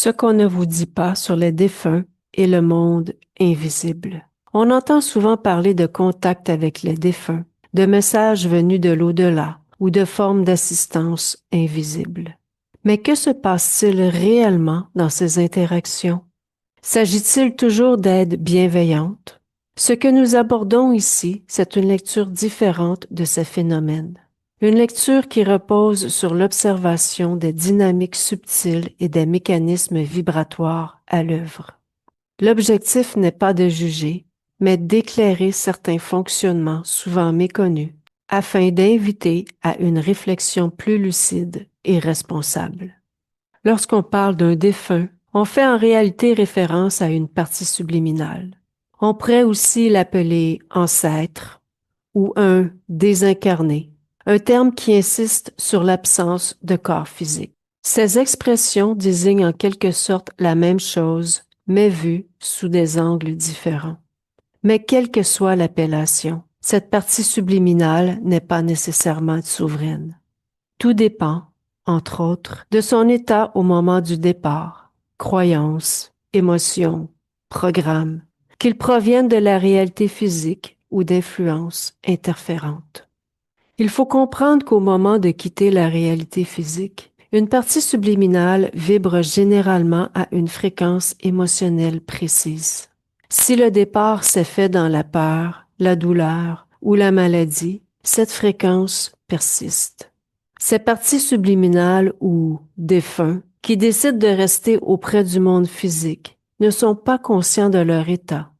Ce qu'on ne vous dit pas sur les défunts et le monde invisible. On entend souvent parler de contact avec les défunts, de messages venus de l'au-delà ou de formes d'assistance invisible. Mais que se passe-t-il réellement dans ces interactions? S'agit-il toujours d'aides bienveillantes? Ce que nous abordons ici, c'est une lecture différente de ces phénomènes. Une lecture qui repose sur l'observation des dynamiques subtiles et des mécanismes vibratoires à l'œuvre. L'objectif n'est pas de juger, mais d'éclairer certains fonctionnements souvent méconnus, afin d'inviter à une réflexion plus lucide et responsable. Lorsqu'on parle d'un défunt, on fait en réalité référence à une partie subliminale. On pourrait aussi l'appeler ancêtre ou un désincarné, un terme qui insiste sur l'absence de corps physique. Ces expressions désignent en quelque sorte la même chose, mais vue sous des angles différents. Mais quelle que soit l'appellation, cette partie subliminale n'est pas nécessairement souveraine. Tout dépend, entre autres, de son état au moment du départ, croyances, émotions, programmes, qu'ils proviennent de la réalité physique ou d'influences interférentes. Il faut comprendre qu'au moment de quitter la réalité physique, une partie subliminale vibre généralement à une fréquence émotionnelle précise. Si le départ s'est fait dans la peur, la douleur ou la maladie, cette fréquence persiste. Ces parties subliminales ou défunts qui décident de rester auprès du monde physique ne sont pas conscients de leur état,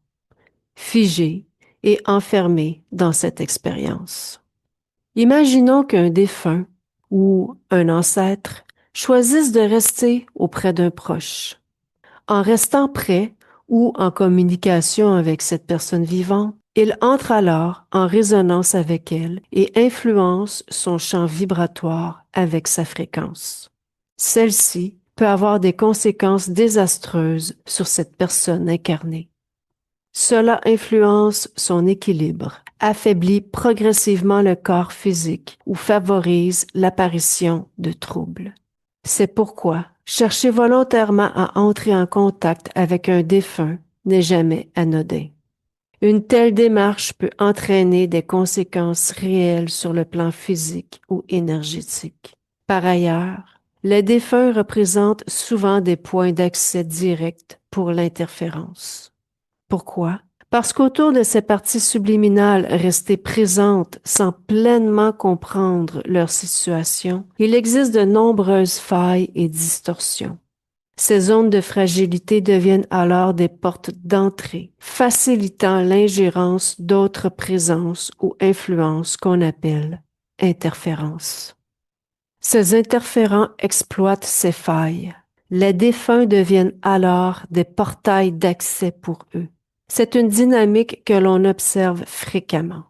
figés et enfermés dans cette expérience. Imaginons qu'un défunt ou un ancêtre choisisse de rester auprès d'un proche. En restant près ou en communication avec cette personne vivante, il entre alors en résonance avec elle et influence son champ vibratoire avec sa fréquence. Celle-ci peut avoir des conséquences désastreuses sur cette personne incarnée. Cela influence son équilibre, affaiblit progressivement le corps physique ou favorise l'apparition de troubles. C'est pourquoi chercher volontairement à entrer en contact avec un défunt n'est jamais anodin. Une telle démarche peut entraîner des conséquences réelles sur le plan physique ou énergétique. Par ailleurs, les défunts représentent souvent des points d'accès directs pour l'interférence. Pourquoi? Parce qu'autour de ces parties subliminales restées présentes sans pleinement comprendre leur situation, il existe de nombreuses failles et distorsions. Ces zones de fragilité deviennent alors des portes d'entrée, facilitant l'ingérence d'autres présences ou influences qu'on appelle interférences. Ces interférents exploitent ces failles. Les défunts deviennent alors des portails d'accès pour eux. C'est une dynamique que l'on observe fréquemment.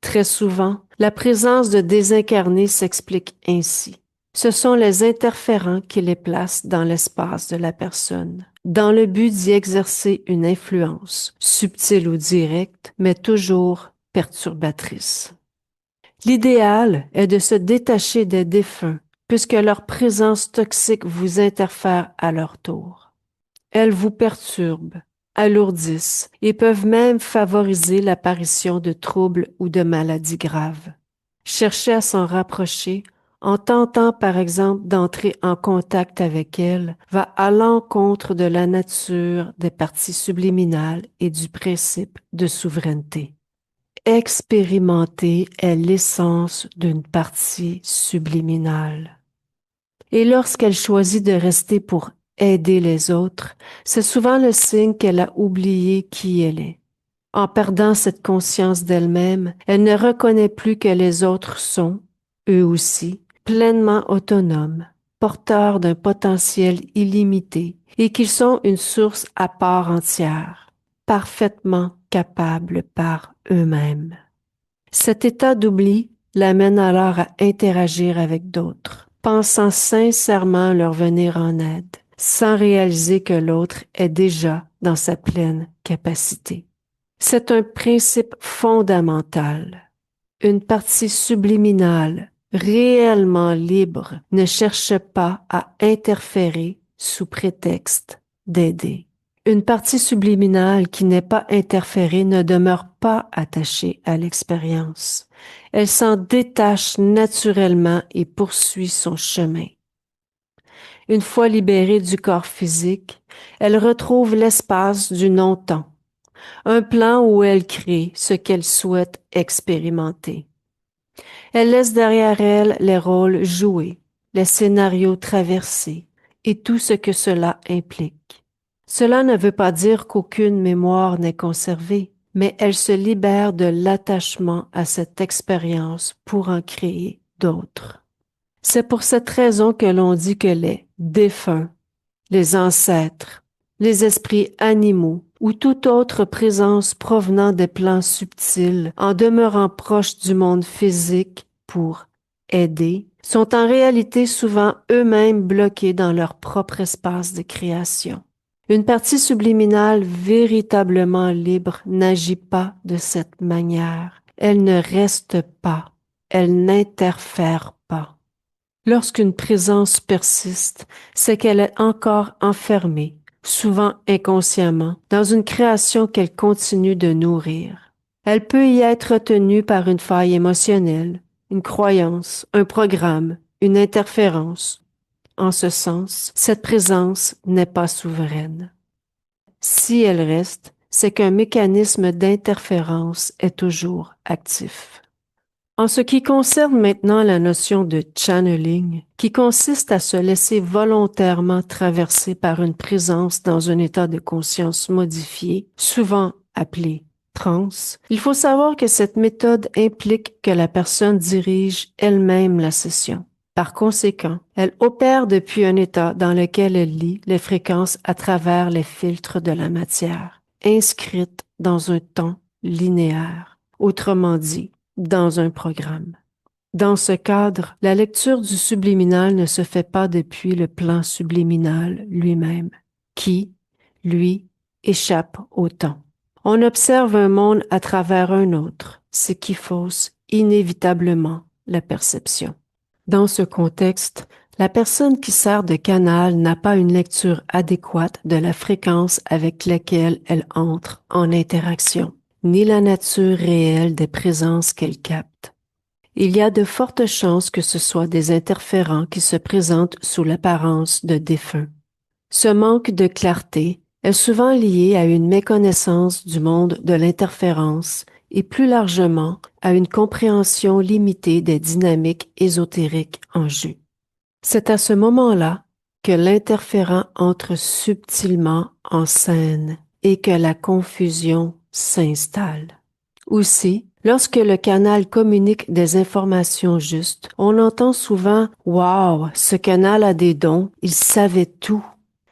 Très souvent, la présence de désincarnés s'explique ainsi. Ce sont les interférents qui les placent dans l'espace de la personne, dans le but d'y exercer une influence, subtile ou directe, mais toujours perturbatrice. L'idéal est de se détacher des défunts, puisque leur présence toxique vous interfère à leur tour. Elles vous perturbent, alourdissent et peuvent même favoriser l'apparition de troubles ou de maladies graves. Cherchez à s'en rapprocher en tentant par exemple d'entrer en contact avec elles va à l'encontre de la nature des parties subliminales et du principe de souveraineté. Expérimenter est l'essence d'une partie subliminale. Et lorsqu'elle choisit de rester pour aider les autres, c'est souvent le signe qu'elle a oublié qui elle est. En perdant cette conscience d'elle-même, elle ne reconnaît plus que les autres sont, eux aussi, pleinement autonomes, porteurs d'un potentiel illimité et qu'ils sont une source à part entière, parfaitement capables par eux-mêmes. Cet état d'oubli l'amène alors à interagir avec d'autres, pensant sincèrement leur venir en aide, sans réaliser que l'autre est déjà dans sa pleine capacité. C'est un principe fondamental. Une partie subliminale, réellement libre, ne cherche pas à interférer sous prétexte d'aider. Une partie subliminale qui n'est pas interférée ne demeure pas attachée à l'expérience. Elle s'en détache naturellement et poursuit son chemin. Une fois libérée du corps physique, elle retrouve l'espace du non-temps, un plan où elle crée ce qu'elle souhaite expérimenter. Elle laisse derrière elle les rôles joués, les scénarios traversés et tout ce que cela implique. Cela ne veut pas dire qu'aucune mémoire n'est conservée, mais elle se libère de l'attachement à cette expérience pour en créer d'autres. C'est pour cette raison que l'on dit que les défunts, les ancêtres, les esprits animaux ou toute autre présence provenant des plans subtils en demeurant proches du monde physique pour aider, sont en réalité souvent eux-mêmes bloqués dans leur propre espace de création. Une partie subliminale véritablement libre n'agit pas de cette manière. Elle ne reste pas. Elle n'interfère pas. Lorsqu'une présence persiste, c'est qu'elle est encore enfermée, souvent inconsciemment, dans une création qu'elle continue de nourrir. Elle peut y être tenue par une faille émotionnelle, une croyance, un programme, une interférence. En ce sens, cette présence n'est pas souveraine. Si elle reste, c'est qu'un mécanisme d'interférence est toujours actif. En ce qui concerne maintenant la notion de channeling, qui consiste à se laisser volontairement traverser par une présence dans un état de conscience modifié, souvent appelé transe, il faut savoir que cette méthode implique que la personne dirige elle-même la session. Par conséquent, elle opère depuis un état dans lequel elle lit les fréquences à travers les filtres de la matière, inscrites dans un temps linéaire. Autrement dit, dans un programme. Dans ce cadre, la lecture du subliminal ne se fait pas depuis le plan subliminal lui-même, qui, lui, échappe au temps. On observe un monde à travers un autre, ce qui fausse inévitablement la perception. Dans ce contexte, la personne qui sert de canal n'a pas une lecture adéquate de la fréquence avec laquelle elle entre en interaction, ni la nature réelle des présences qu'elle capte. Il y a de fortes chances que ce soit des interférents qui se présentent sous l'apparence de défunts. Ce manque de clarté est souvent lié à une méconnaissance du monde de l'interférence et plus largement à une compréhension limitée des dynamiques ésotériques en jeu. C'est à ce moment-là que l'interférent entre subtilement en scène et que la confusion s'installe. Aussi, lorsque le canal communique des informations justes, on entend souvent « Wow, ce canal a des dons, il savait tout ».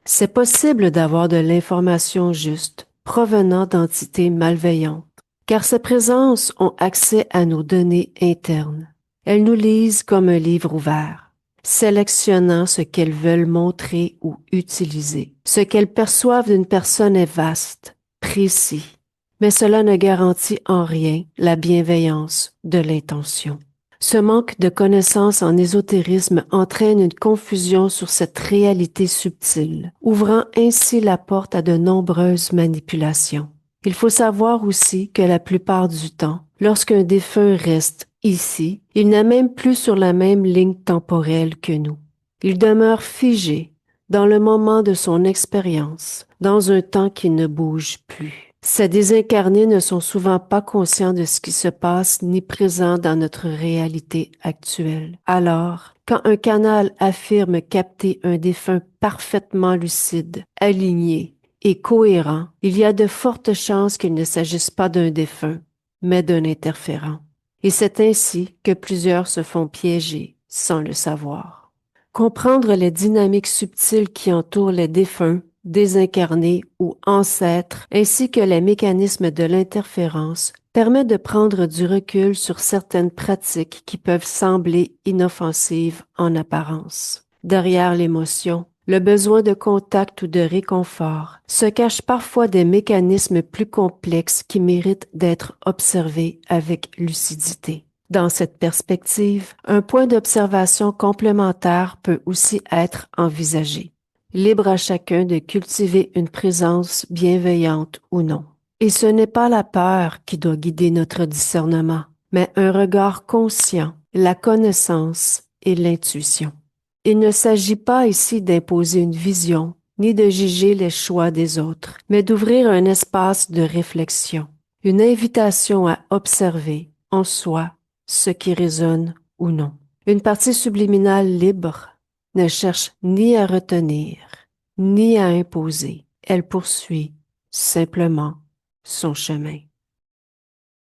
C'est possible d'avoir de l'information juste provenant d'entités malveillantes, car ces présences ont accès à nos données internes. Elles nous lisent comme un livre ouvert, sélectionnant ce qu'elles veulent montrer ou utiliser. Ce qu'elles perçoivent d'une personne est vaste, précis, mais cela ne garantit en rien la bienveillance de l'intention. Ce manque de connaissances en ésotérisme entraîne une confusion sur cette réalité subtile, ouvrant ainsi la porte à de nombreuses manipulations. Il faut savoir aussi que la plupart du temps, lorsqu'un défunt reste ici, il n'est même plus sur la même ligne temporelle que nous. Il demeure figé dans le moment de son expérience, dans un temps qui ne bouge plus. Ces désincarnés ne sont souvent pas conscients de ce qui se passe ni présents dans notre réalité actuelle. Alors, quand un canal affirme capter un défunt parfaitement lucide, aligné et cohérent, il y a de fortes chances qu'il ne s'agisse pas d'un défunt, mais d'un interférent. Et c'est ainsi que plusieurs se font piéger sans le savoir. Comprendre les dynamiques subtiles qui entourent les défunts, désincarnés ou ancêtres, ainsi que les mécanismes de l'interférence, permet de prendre du recul sur certaines pratiques qui peuvent sembler inoffensives en apparence. Derrière l'émotion, le besoin de contact ou de réconfort, se cachent parfois des mécanismes plus complexes qui méritent d'être observés avec lucidité. Dans cette perspective, un point d'observation complémentaire peut aussi être envisagé. libre à chacun de cultiver une présence bienveillante ou non. Et ce n'est pas la peur qui doit guider notre discernement, mais un regard conscient, la connaissance et l'intuition. Il ne s'agit pas ici d'imposer une vision, ni de juger les choix des autres, mais d'ouvrir un espace de réflexion, une invitation à observer en soi ce qui résonne ou non. Une partie subliminale libre ne cherche ni à retenir, ni à imposer. Elle poursuit simplement son chemin.